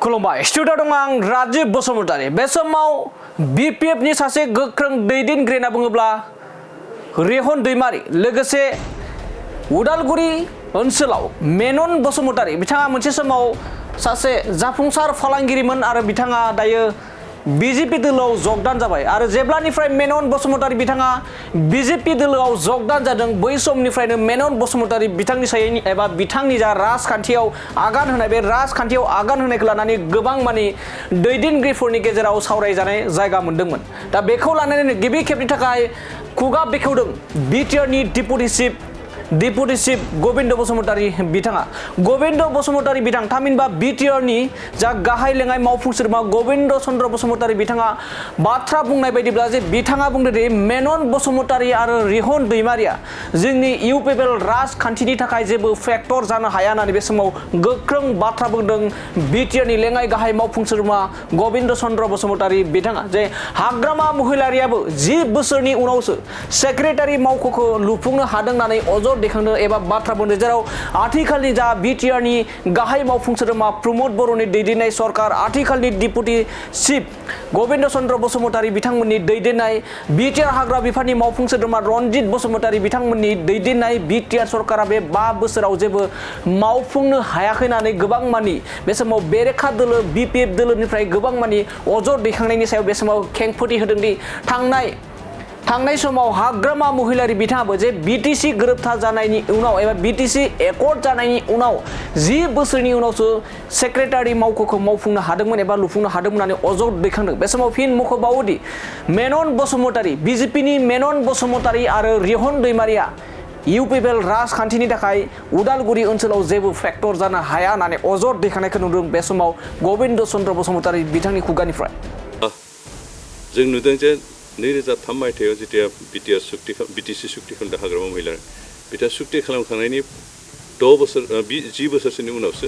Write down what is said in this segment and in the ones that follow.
खुलुमबाय स्टुडिअ दं आं राजीब बसुमतारी बे समाव BPF नि सासे गोख्रों दैदेनगिरि होनना बुङोब्ला रेहन दैमारी लोगोसे उदालगुरि ओनसोलाव मेनन बसुमतारी बिथाङा मोनसे समाव सासे जाफुंसार फालांगिरिमोन आरो बिथाङा दायो BJP दोलोआव जगदान जाबाय आरो जेब्लानिफ्राय मेनन बसुमतारी बिथाङा BJP दोलोआव जगदान जादों बै समनिफ्रायनो मेनन बसुमतारी बिथांनि सायाव एबा बिथांनि जा राजखान्थियाव आगान होनाय बे राजखान्थियाव आगान होनायखौ लानानै गोबां माने दैदेनगिरिफोरनि गेजेराव सावरायजानाय जायगा मोनदोंमोन दा बेखौ लानानै गिबि खेबनि थाखाय खुगा बेखेवदों BTR नि डिपुटि चिफ गोविंद बसुमतारी बिथाङा गोविंद बसुमतारी बिथां थामहिनबा BTR नि जा गाहाय लेङाइ मावफुं सोद्रोमा गोविंद चन्द्र बसुमतारी बिथाङा बाथ्रा बुंनाय बायदिब्ला जे बिथाङा बुंदों दि मेनन बसुमतारी आरो रेहन दैमारिया जोंनि UPPL राजखान्थिनि थाखाय जेबो फेक्टर जानो हाया होननानै बे समाव गोख्रों बाथ्रा बुंदों BTR नि लेङाइ गाहाय मावफुं सोद्रोमा गोविंद चन्द्र बसुमतारी बिथाङा जे हाग्रामा महिलारियाबो 10 बोसोरनि उनावसो सेक्रेटारि मावख'खौ लुफुंनो हादों होननानै अजद दैखांदों एबा बाथ्रा बुंदों जेराव आथिखालनि जा BTR नि गाहाय मावफुं सोद्रोमा प्रमोद बर'नि दैदेननाय सरकार आथिखालनि डिपुटि चिफ गोविंद चन्द्र बसुमतारी बिथांमोननि दैदेननाय BTR हाग्रा बिफाननि मावफुं सोद्रोमा रनजित बसुमतारी बिथांमोननि दैदेननाय BTR सरकारा बे 5 बोसोराव जेबो मावफुंनो हायाखै होननानै गोबां मानि बे समाव बेरेखा दोलो BPF दोलोनिफ्राय गोबां मानि अजद दैखांनायनि सायाव बे समाव खेंफोरथि होदों दि थांनाय समाव हाग्रामा महिलारि बिथाङाबो जे BTC गोरोबथा जानायनि उनाव एबा BTC एकर्ड जानायनि उनाव 10 बोसोरनि उनावसो सेक्रेटारि मावख'खौ मावफुंनो हादोंमोन एबा लुफुंनो हादोंमोन होननानै अजद दैखांदों बे समाव फिन मख'बावोदि मेनन बसुमतारी BJP नि मेनन बसुमतारी आरो रेहन दैमारिया UPPL राजखान्थिनि थाखाय उदालगुरि ओनसोलाव जेबो फेक्टर जानो हाया होननानै अजद दैखांनायखौ नुदों बे समाव गोविंद चन्द्र बसुमतारी बिथांनि खुगानिफ्राय जों नुदों जे 2003 मायथाइयाव जेतिया BTC सुक्ति खालामदों हाग्रामा महिला बिथाङा सुक्ति खालामखांनायनि 10 बोसोरसोनि उनावसो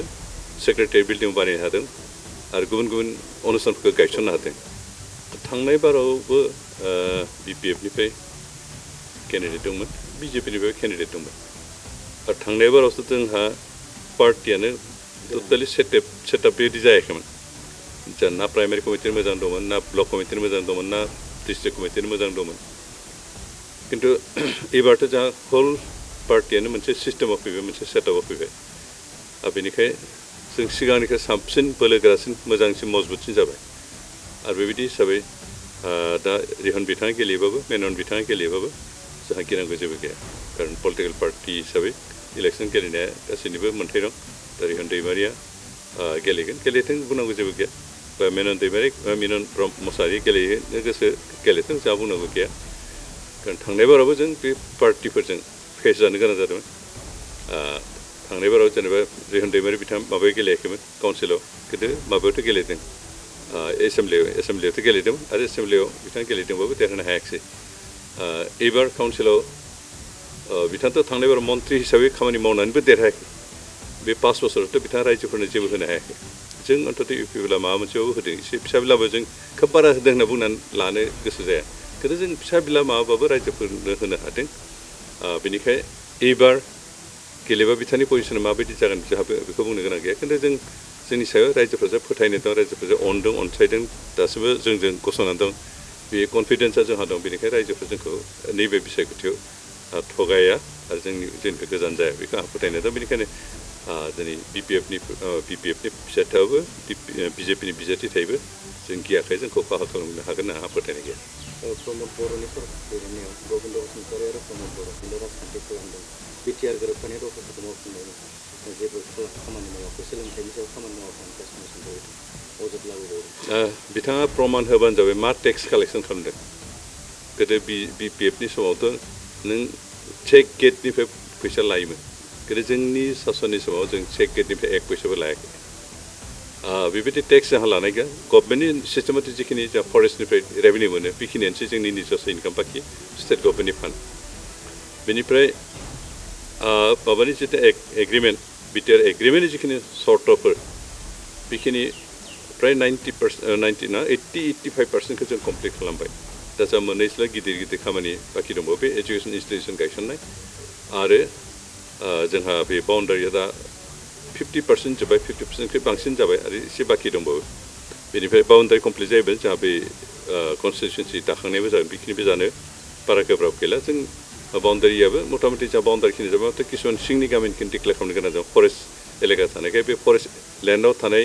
सेक्रेटारि बिल्डिं बानायनो हादों आरो गुबुन गुबुन अनुस्थानफोरखौ गायसननो हादों थांनाय बारावबो BPF निफ्राय केन्डिडेट दंमोन BJP निफ्राय केन्डिडेट दंमोन आरो थांनाय बारावसो जोंहा पार्टियानो टटेलि सेटआप बेबायदि जायाखैमोन जा ना प्राइमारि कमिटिनि मोजां दंमोन ना ब्लक कमिटिनि मोजां दंमोन ना डिस्ट्रिक्ट कमिटिनि मोजां दंमोन किन्तु एबारथ' जोंहा होल पार्टियानो मोनसे सिस्टेमाव फैबाय मोनसे सेटआपआव फैबाय आरो बेनिखाय जों सिगांनिख्रुइ साबसिन बोलोगोरासिन मोजांसिन मजबुतसिन जाबाय आरो बेबायदि हिसाबै दा रेहन बिथाङा गेलेयोबाबो मेनन बिथाङा गेलेयोबाबो जोंहा गिनांगौ जेबो गैया खारन पलिटिकेल पार्टि हिसाबै इलेक्सन गेलेनाया गासैनिबो मोन्थाय दं दा रेहन दैमारिया गेलेथों बुंनांगौ जेबो गैया बा मेनन दैमारि मेनन मुसाहारि गेलेनो गोसो गेलेथों जोंहा बुंनांगौ गैया कारण थांनाय बारावबो जों बे पार्टिफोरजों फेस जानो गोनां जादोंमोन थांनाय बाराव जेनेबा रेहन दैमारि बिथाङा माबायाव गेलेयाखैमोन काउन्सिलाव किन्तु माबायावथ' गेलेदों एसेम्ब्लियावथ' गेलेदोंमोन आरो एसेम्ब्लियाव बिथाङा गेलेदोंबाबो देरहानो हायाखिसै एबार काउन्सिलाव बिथाङाथ' थांनाय बाराव मन्त्रि हिसाबै खामानि मावनानैबो देरहायाखै बे 5 बोसोरावथ' बिथाङा रायजोफोरनो जेबो होनो हायाखै जों अन्तत UPPLआ माबा मोनसेबाबो होदों एसे फिसाब्लाबो जों खोब बारा होदों होनना बुंनानै लानो गोसो जाया किन्तु जों फिसाब्ला माबाबाबो रायजोफोरनो होनो हादों बेनिखाय एबार गेलेबा बिथांनि पजिसना माबायदि जागोन जोंहा बेखौ बुंनो गोनां गैया किन्तु जोंनि सायाव रायजोफोरजों फोथायनाय दं रायजोफोरजों अनदों अनसायदों दासिमबो जोंजों गसंनानै दं बे कनफिडेन्सआ जोंहा दं बेनिखाय रायजोफोर जोंखौ नैबे बिसायख'थियाव थगाया आरो जोंनिफ्राय गोजान जाया बेखौ आं फोथायनाय दं बेनिखायनो दिनै BPF नि फिसाथायावबो BJP नि बिजाथि थायोबो जों गियाखै जोंखौ खहा खालामनो हागोन होनना आंहा फोथायनाय गैया प्रमोद बर'नि सरकार दैदेननायाव गोविंद बसुमतारी आरो प्रमोद बर' राजखान्थि खालामदों BTR गोरोबथानि दफाफोरखौ मावफुंनायनि जेबो खामानि मावाखै सोलोंथाइनि सायाव खामानि मावाखै अजद लाबोबावदों बिथाङा प्रमाण होबानो जाबाय मा टेक्स कालेक्सन खालामदों गोदो BPF नि समावथ' नों चेक गेटनिफ्राय फैसा लायोमोन किन्तु जोंनि सासननि समाव जों चेक गेटनिफ्राय 1 पैसाबो लायाखै बेबायदि टेक्स जोंहा लानाय गैया गभर्नमेन्टनि सिस्टेमाव जिखिनि जों फरेस्टनिफ्राय रेभिनिउ मोनो बेखिनियानोसै जोंनि निजस्व इनकाम बाखि स्टेट गभर्नमेन्टनि फान्ड बेनिफ्राय माबानि जितु एग्रिमेन्ट BTR एग्रिमेन्टनि जिखिनि सर्तफोर बेखिनि प्राय 80-85% जों कमप्लिट खालामबाय दा जों मोननैसोल' गिदिर खामानि बाखि दंबावो बे एजुकेसन इन्स्टिटिउसन गायसननाय आरो जोंहा बे बाउन्डारिया दा 50% जोब्बाय 50%निख्रुइ बांसिन जाबाय आरो एसे बाखि दंबावो बेनिफ्राय बाउन्डारि कमप्लिट जायोबा जोंहा बे कनस्टिटिउन्सि दाखांनायबो जागोन बेखिनिबो जानो बारा गोब्राब गैला जों बाउन्डारियाबो मथा मथि जोंहा बाउन्डारिखिनि जाबा किसुमान सिंनि गामिनिखिनि डिक्लेयार खालामनो गोनां जादों फरेस्ट एलेका थानायखाय बे फरेस्ट लेन्डआव थानाय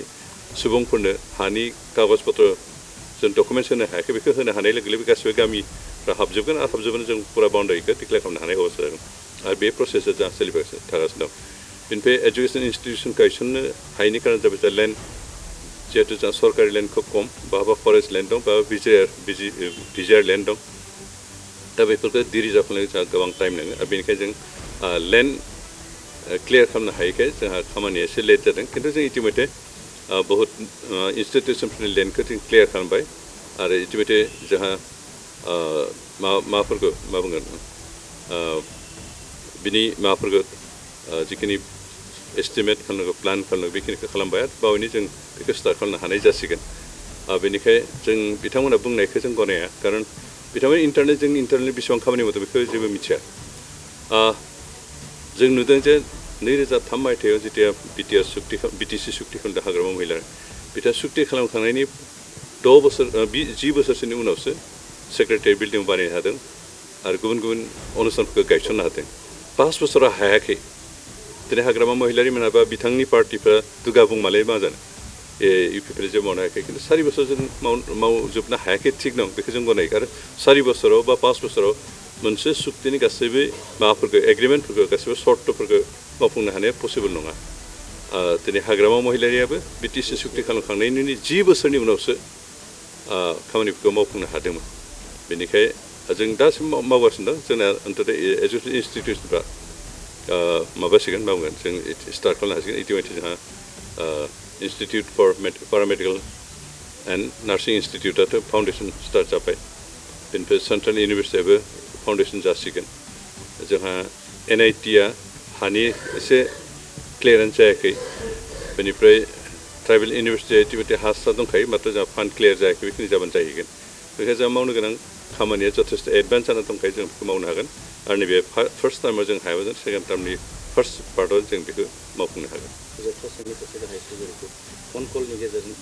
सुबुंफोरनो हानि कागज पत्र जों डकुमेन्टस होनो हायाखै बेखौ होनो हानाय लोगो लोगो गासिबो गामिफ्रा हाबजोबगोन आरो हाबजोबनानै जों फुरा बाउन्डारिखौ डिक्लेयार खालामनो हानाय अबस्था जागोन आरो बे प्रसेसा जोंहा सोलिगासिनो थागासिनो दं बेनिफ्राय एजुकेसन इन्स्टिटिउसन गायसननो हायैनि कारन जाबाय जोंहा लेन्ड जिहेतु जोंहा सरकारि लेन्ड खोब खम बहाबा फरेस्ट लेन्ड दं बा भिजिआर लेन्ड दं दा बेफोरखौ डिरिजार्भ खालामनो जोंहा गोबां टाइम नाङो आरो बेनिखायनो जों लेन्ड क्लियार खालामनो हायैखाय जोंहा खामानिया एसे लेट जादों खिन्थु जों इतिमধ্যে बहुत इन्स्टिटिउसनफोरनि लेन्डखौ जों क्लियार खालामबाय आरो इतिमধ্যে जोंहा माबाफोरखौ मा बुंगोन बिनि माबाफोरखौ जिखिनि एस्टिमेट खालामनांगौ प्लान खालामनांगौ बेखिनिखौ खालामबाय आरो बावैनो जों बेखौ स्टार्ट खालामनो हानाय जासिगोन बेनिखाय जों बिथांमोना बुंनायखौ जों गनाया कारन बिथांमोन जों इन्टारनेट बेसेबां खामानि मावदों बेखौ जेबो मिथिया जों नुदों जे 2003 मायथाइयाव जेतिया बिटिसि सुक्तिखण्ड हाग्रामा महिला बिथाङा सुक्ति खालामखांनायनि 10 बोसोरसोनि उनावसो सेक्रेटारि बिल्डिं बानायनो हादों आरो गुबुन गुबुन अनुष्ठानफोरखौ गायसननो हादों 5 बोसोरा हायाखै दिनै हाग्रामा महिलारि मोनाबा बिथांनि पार्टिफ्रा दुगा बुंमालाय मा जानो इउपिपिएल जे मावनो हायाखै खिन्थु 4 बोसोर जों मावजोबनो हायाखै थिग दं बेखौ जों गनायो आरो 4 बोसोराव बा 5 बोसोराव मोनसे सुक्तिनि गासैबो माबाफोरखौ एग्रिमेन्टफोरखौ गासैबो सर्तफोरखौ मावफुंनो हानाया पसिबल नङा दिनै हाग्रामा महिलारियाबो बिटिसि सुक्ति खालामखांनायनि 10 बोसोरनि उनावसो खामानिफोरखौ मावफुंनो हादोंमोन बेनिखाय जों दासिम मावगासिनो दं जोंना अन्ततः एजुकेसन इन्स्टिटिउसनफ्रा माबासिगोन मावगोन जों स्टार्ट खालामनो हासिगोन इतिमধ্যে जोंहा institute for paramedical and nursing इन्स्टिटिउटआथ' फाउन्डेसन स्टार्ट जाबाय बेनिफ्राय सेन्ट्रेल इउनिभार्सिटियाबो फाउन्डेसन जासिगोन जोंहा एनआइटिआ हानि एसे क्लियारेन्स जायाखै बेनिफ्राय ट्राइबेल इउनिभार्सिटिया इतिमধ্যে हास्रा दंखायो मात्र जोंहा फान्ड क्लियार जायाखै बेखिनि जाबानो जाहैगोन बेनिखायनो जोंहा मावनो गोनां खामानिया जथेस्ट एडभान्स जाना दंखायो जों बेखौ मावनो हागोन आरो नैबे फार्स्ट टाइमाव जों हायाबा जों सेकेन्ड टार्मनि फार्स्ट पार्टआव जों बेखौ मावफुंनो हागोन फन कलनि गेजेरजों